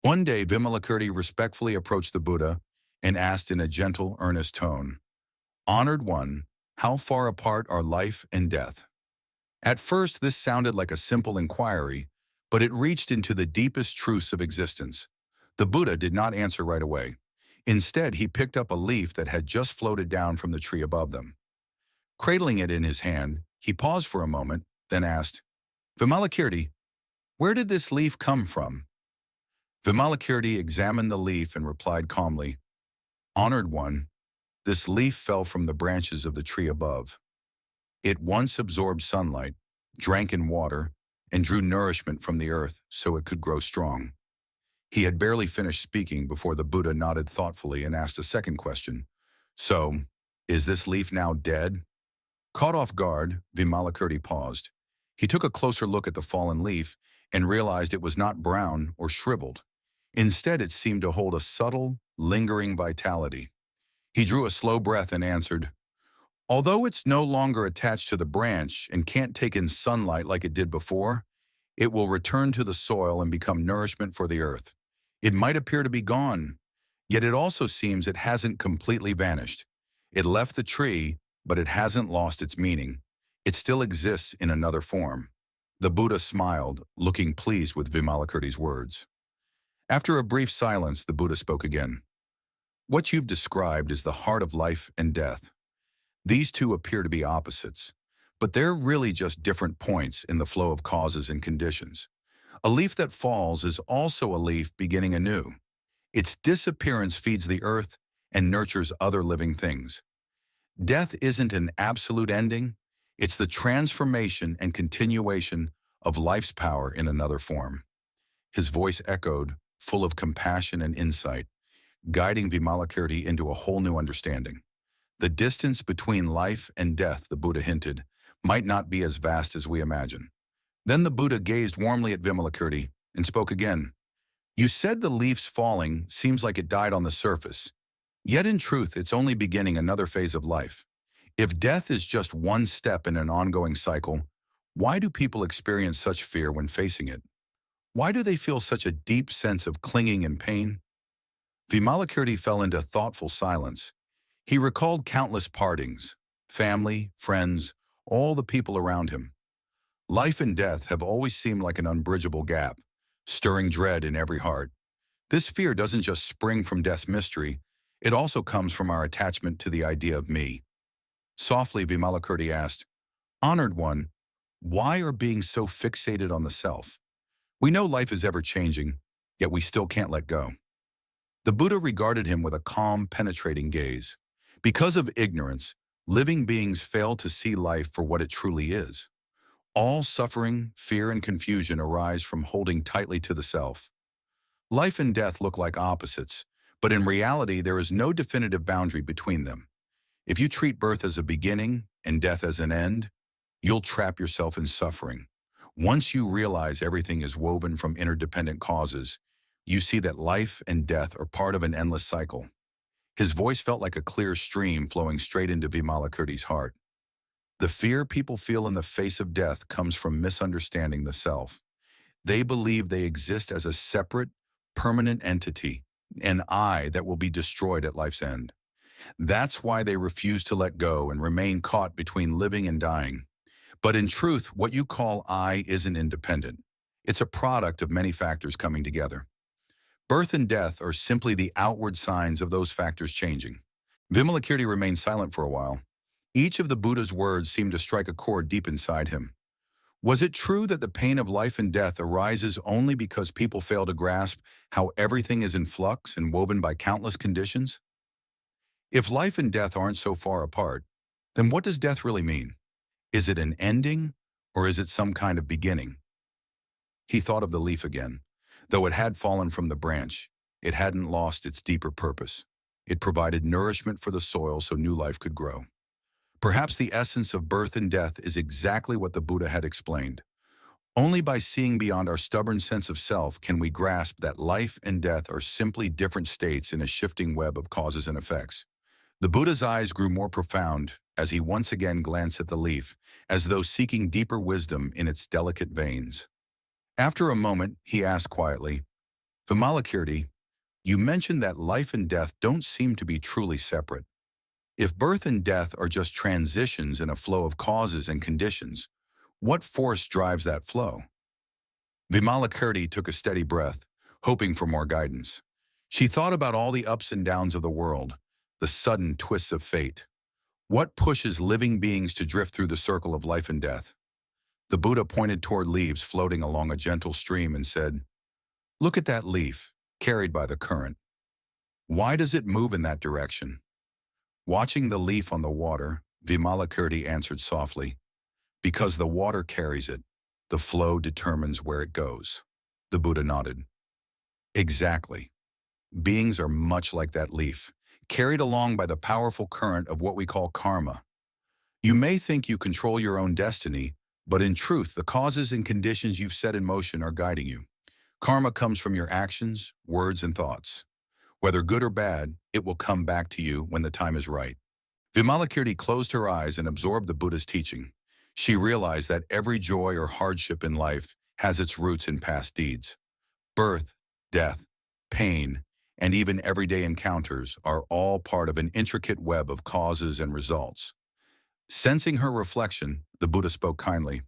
One day, Vimalakirti respectfully approached the Buddha and asked in a gentle, earnest tone, "Honored one, how far apart are life and death?" At first, this sounded like a simple inquiry, but it reached into the deepest truths of existence. The Buddha did not answer right away. Instead, he picked up a leaf that had just floated down from the tree above them. Cradling it in his hand, he paused for a moment, then asked, "Vimalakirti, where did this leaf come from?" Vimalakirti examined the leaf and replied calmly, "Honored one, this leaf fell from the branches of the tree above. It once absorbed sunlight, drank in water, and drew nourishment from the earth so it could grow strong." He had barely finished speaking before the Buddha nodded thoughtfully and asked a second question. "So, is this leaf now dead?" Caught off guard, Vimalakirti paused. He took a closer look at the fallen leaf and realized it was not brown or shriveled. Instead, it seemed to hold a subtle, lingering vitality. He drew a slow breath and answered, "Although it's no longer attached to the branch and can't take in sunlight like it did before, it will return to the soil and become nourishment for the earth. It might appear to be gone, yet it also seems it hasn't completely vanished. It left the tree, but it hasn't lost its meaning. It still exists in another form." The Buddha smiled, looking pleased with Vimalakirti's words. After a brief silence, the Buddha spoke again. "What you've described is the heart of life and death. These two appear to be opposites, but they're really just different points in the flow of causes and conditions. A leaf that falls is also a leaf beginning anew. Its disappearance feeds the earth and nurtures other living things. Death isn't an absolute ending, it's the transformation and continuation of life's power in another form." His voice echoed, full of compassion and insight, guiding Vimalakirti into a whole new understanding. The distance between life and death, the Buddha hinted, might not be as vast as we imagine. Then the Buddha gazed warmly at Vimalakirti and spoke again. "You said the leaf's falling seems like it died on the surface. Yet in truth, it's only beginning another phase of life. If death is just one step in an ongoing cycle, why do people experience such fear when facing it? Why do they feel such a deep sense of clinging and pain?" Vimalakirti fell into thoughtful silence. He recalled countless partings, family, friends, all the people around him. Life and death have always seemed like an unbridgeable gap, stirring dread in every heart. This fear doesn't just spring from death's mystery, it also comes from our attachment to the idea of me. Softly, Vimalakirti asked, "Honored one, why are beings so fixated on the self? We know life is ever-changing, yet we still can't let go." The Buddha regarded him with a calm, penetrating gaze. Because of ignorance, living beings fail to see life for what it truly is. All suffering, fear, and confusion arise from holding tightly to the self. Life and death look like opposites, but in reality there is no definitive boundary between them. If you treat birth as a beginning and death as an end, you'll trap yourself in suffering. Once you realize everything is woven from interdependent causes, you see that life and death are part of an endless cycle. His voice felt like a clear stream flowing straight into Vimalakirti's heart. The fear people feel in the face of death comes from misunderstanding the self. They believe they exist as a separate, permanent entity, an I that will be destroyed at life's end. That's why they refuse to let go and remain caught between living and dying. But in truth, what you call I isn't independent. It's a product of many factors coming together. Birth and death are simply the outward signs of those factors changing. Vimalakirti remained silent for a while. Each of the Buddha's words seemed to strike a chord deep inside him. Was it true that the pain of life and death arises only because people fail to grasp how everything is in flux and woven by countless conditions? If life and death aren't so far apart, then what does death really mean? Is it an ending, or is it some kind of beginning? He thought of the leaf again. Though it had fallen from the branch, it hadn't lost its deeper purpose. It provided nourishment for the soil so new life could grow. Perhaps the essence of birth and death is exactly what the Buddha had explained. Only by seeing beyond our stubborn sense of self can we grasp that life and death are simply different states in a shifting web of causes and effects. The Buddha's eyes grew more profound as he once again glanced at the leaf, as though seeking deeper wisdom in its delicate veins. After a moment, he asked quietly, Vimalakirti, you mentioned that life and death don't seem to be truly separate. If birth and death are just transitions in a flow of causes and conditions, what force drives that flow? Vimalakirti took a steady breath, hoping for more guidance. She thought about all the ups and downs of the world, the sudden twists of fate. What pushes living beings to drift through the circle of life and death? The Buddha pointed toward leaves floating along a gentle stream and said, "Look at that leaf, carried by the current. Why does it move in that direction?" Watching the leaf on the water, Vimalakirti answered softly, "Because the water carries it. The flow determines where it goes." The Buddha nodded. Exactly. Beings are much like that leaf, carried along by the powerful current of what we call karma. You may think you control your own destiny, but in truth, the causes and conditions you've set in motion are guiding you. Karma comes from your actions, words, and thoughts. Whether good or bad, it will come back to you when the time is right. Vimalakirti closed her eyes and absorbed the Buddha's teaching. She realized that every joy or hardship in life has its roots in past deeds. Birth, death, pain, and even everyday encounters are all part of an intricate web of causes and results. Sensing her reflection, the Buddha spoke kindly.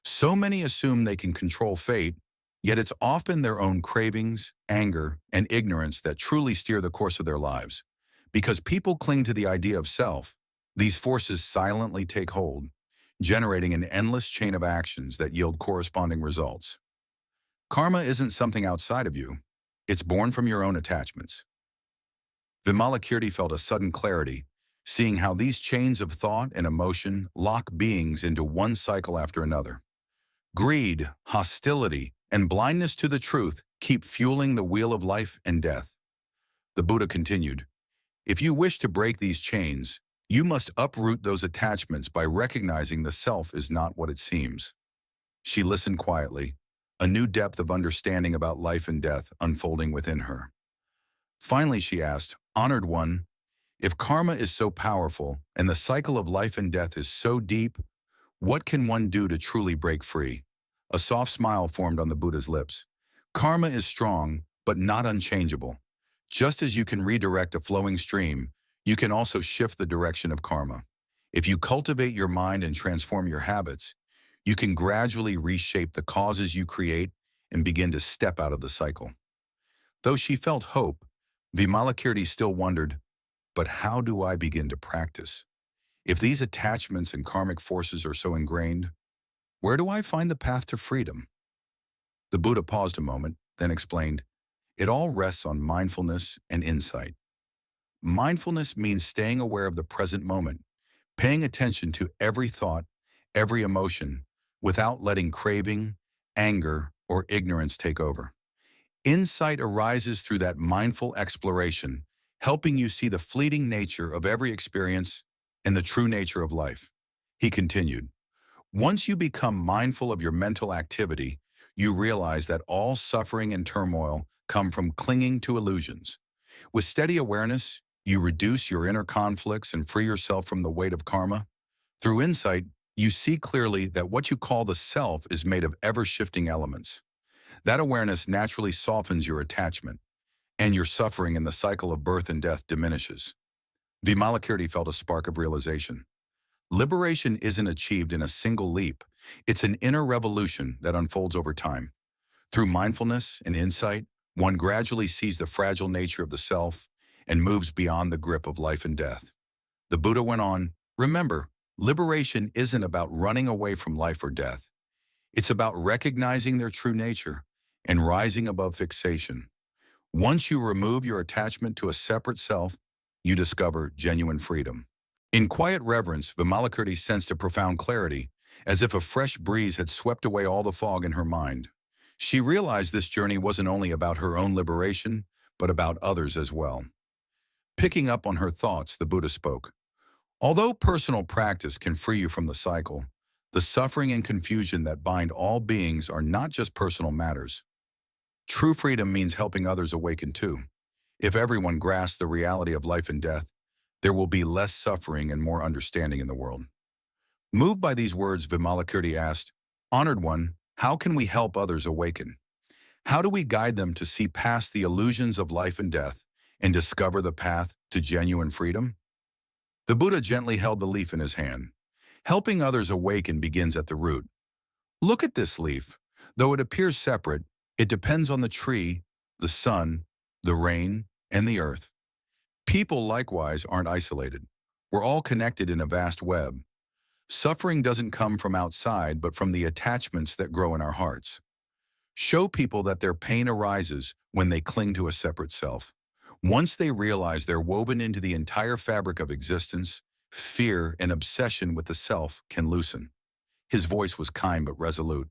So many assume they can control fate, yet it's often their own cravings, anger, and ignorance that truly steer the course of their lives. Because people cling to the idea of self, these forces silently take hold, generating an endless chain of actions that yield corresponding results. Karma isn't something outside of you. It's born from your own attachments. Vimalakirti felt a sudden clarity, seeing how these chains of thought and emotion lock beings into one cycle after another. Greed, hostility, and blindness to the truth keep fueling the wheel of life and death. The Buddha continued, "If you wish to break these chains, you must uproot those attachments by recognizing the self is not what it seems." She listened quietly, a new depth of understanding about life and death unfolding within her. Finally, she asked, "Honored one, if karma is so powerful and the cycle of life and death is so deep, what can one do to truly break free?" A soft smile formed on the Buddha's lips. "Karma is strong, but not unchangeable. Just as you can redirect a flowing stream, you can also shift the direction of karma. If you cultivate your mind and transform your habits, you can gradually reshape the causes you create and begin to step out of the cycle." Though she felt hope, Vimalakirti still wondered, but how do I begin to practice? If these attachments and karmic forces are so ingrained, where do I find the path to freedom? The Buddha paused a moment, then explained, "It all rests on mindfulness and insight. Mindfulness means staying aware of the present moment, paying attention to every thought, every emotion, without letting craving, anger, or ignorance take over. Insight arises through that mindful exploration, helping you see the fleeting nature of every experience and the true nature of life." He continued, "Once you become mindful of your mental activity, you realize that all suffering and turmoil come from clinging to illusions. With steady awareness, you reduce your inner conflicts and free yourself from the weight of karma. Through insight, you see clearly that what you call the self is made of ever-shifting elements. That awareness naturally softens your attachment, and your suffering in the cycle of birth and death diminishes." Vimalakirti felt a spark of realization. Liberation isn't achieved in a single leap. It's an inner revolution that unfolds over time. Through mindfulness and insight, one gradually sees the fragile nature of the self and moves beyond the grip of life and death. The Buddha went on, "Remember, liberation isn't about running away from life or death. It's about recognizing their true nature and rising above fixation. Once you remove your attachment to a separate self, you discover genuine freedom." In quiet reverence, Vimalakirti sensed a profound clarity, as if a fresh breeze had swept away all the fog in her mind. She realized this journey wasn't only about her own liberation, but about others as well. Picking up on her thoughts, the Buddha spoke, "Although personal practice can free you from the cycle, the suffering and confusion that bind all beings are not just personal matters. True freedom means helping others awaken too. If everyone grasps the reality of life and death, there will be less suffering and more understanding in the world." Moved by these words, Vimalakirti asked, "Honored one, how can we help others awaken?" How do we guide them to see past the illusions of life and death and discover the path to genuine freedom? The Buddha gently held the leaf in his hand. Helping others awaken begins at the root. Look at this leaf. Though it appears separate, it depends on the tree, the sun, the rain, and the earth. People, likewise, aren't isolated. We're all connected in a vast web. Suffering doesn't come from outside, but from the attachments that grow in our hearts. Show people that their pain arises when they cling to a separate self. Once they realize they're woven into the entire fabric of existence, fear and obsession with the self can loosen. His voice was kind but resolute.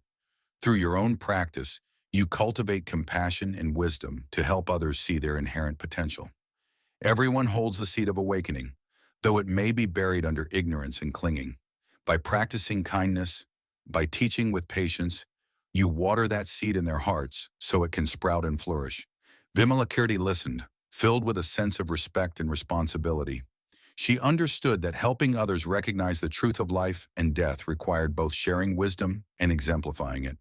Through your own practice, you cultivate compassion and wisdom to help others see their inherent potential. Everyone holds the seed of awakening, though it may be buried under ignorance and clinging. By practicing kindness, by teaching with patience, you water that seed in their hearts so it can sprout and flourish. Vimalakirti listened, filled with a sense of respect and responsibility. She understood that helping others recognize the truth of life and death required both sharing wisdom and exemplifying it.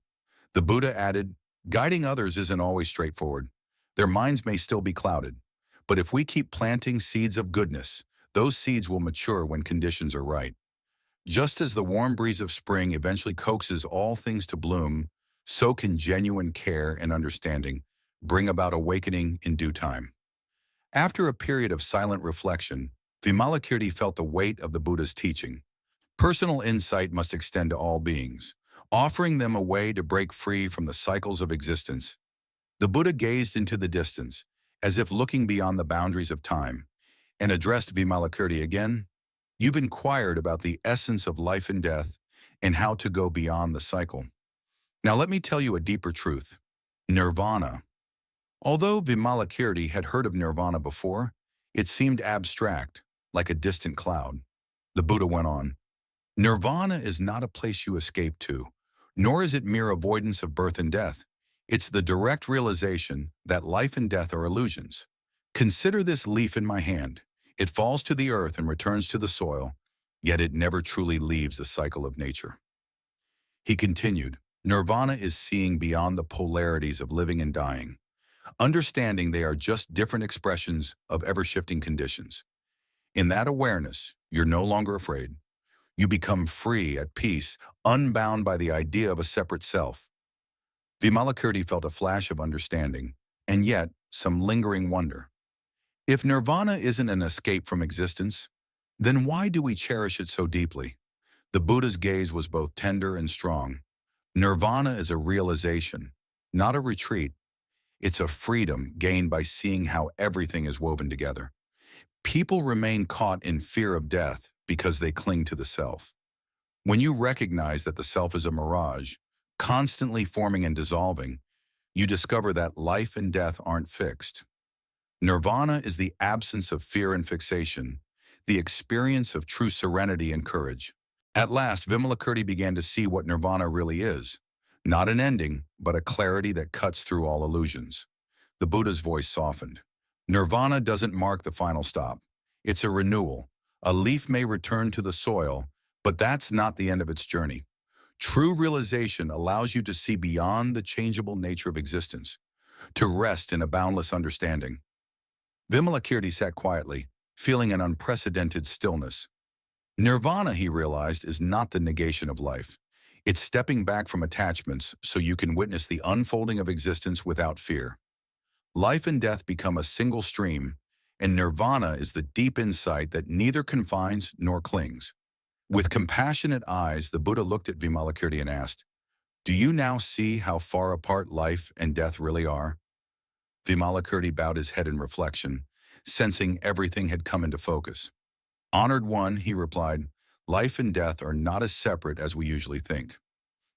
The Buddha added, guiding others isn't always straightforward. Their minds may still be clouded. But if we keep planting seeds of goodness, those seeds will mature when conditions are right. Just as the warm breeze of spring eventually coaxes all things to bloom, so can genuine care and understanding bring about awakening in due time. After a period of silent reflection, Vimalakirti felt the weight of the Buddha's teaching. Personal insight must extend to all beings, offering them a way to break free from the cycles of existence. The Buddha gazed into the distance, as if looking beyond the boundaries of time, and addressed Vimalakirti again. You've inquired about the essence of life and death and how to go beyond the cycle. Now let me tell you a deeper truth. Nirvana. Although Vimalakirti had heard of nirvana before, it seemed abstract, like a distant cloud. The Buddha went on, nirvana is not a place you escape to, nor is it mere avoidance of birth and death. It's the direct realization that life and death are illusions. Consider this leaf in my hand. It falls to the earth and returns to the soil, yet it never truly leaves the cycle of nature. He continued, nirvana is seeing beyond the polarities of living and dying, understanding they are just different expressions of ever-shifting conditions. In that awareness, you're no longer afraid. You become free, at peace, unbound by the idea of a separate self. Vimalakirti felt a flash of understanding, and yet some lingering wonder. If nirvana isn't an escape from existence, then why do we cherish it so deeply? The Buddha's gaze was both tender and strong. Nirvana is a realization, not a retreat. It's a freedom gained by seeing how everything is woven together. People remain caught in fear of death because they cling to the self. When you recognize that the self is a mirage, constantly forming and dissolving, you discover that life and death aren't fixed. Nirvana is the absence of fear and fixation, the experience of true serenity and courage. At last, Vimalakirti began to see what nirvana really is. Not an ending, but a clarity that cuts through all illusions. The Buddha's voice softened. Nirvana doesn't mark the final stop. It's a renewal. A leaf may return to the soil, but that's not the end of its journey. True realization allows you to see beyond the changeable nature of existence, to rest in a boundless understanding. Vimalakirti sat quietly, feeling an unprecedented stillness. Nirvana, he realized, is not the negation of life. It's stepping back from attachments so you can witness the unfolding of existence without fear. Life and death become a single stream, and nirvana is the deep insight that neither confines nor clings. With compassionate eyes, the Buddha looked at Vimalakirti and asked, do you now see how far apart life and death really are? Vimalakirti bowed his head in reflection, sensing everything had come into focus. Honored one, he replied, life and death are not as separate as we usually think.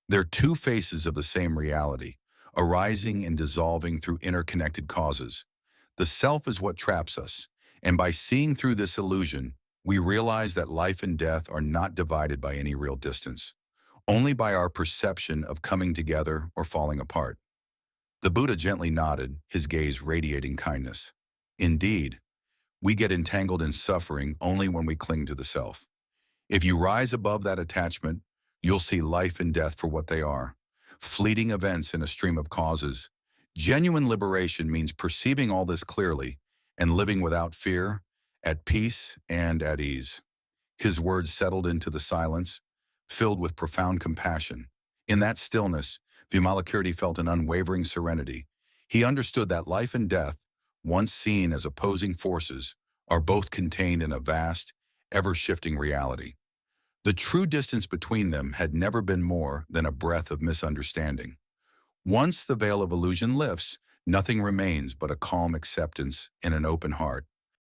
They're two faces of the same reality, arising and dissolving through interconnected causes. The self is what traps us, and by seeing through this illusion, we realize that life and death are not divided by any real distance, only by our perception of coming together or falling apart. The Buddha gently nodded, his gaze radiating kindness. Indeed, we get entangled in suffering only when we cling to the self. If you rise above that attachment, you'll see life and death for what they are, fleeting events in a stream of causes, Genuine liberation means perceiving all this clearly and living without fear, at peace and at ease. His words settled into the silence, filled with profound compassion. In that stillness, Vimalakirti felt an unwavering serenity. He understood that life and death, once seen as opposing forces, are both contained in a vast, ever-shifting reality. The true distance between them had never been more than a breath of misunderstanding. Once the veil of illusion lifts, nothing remains but a calm acceptance and an open heart.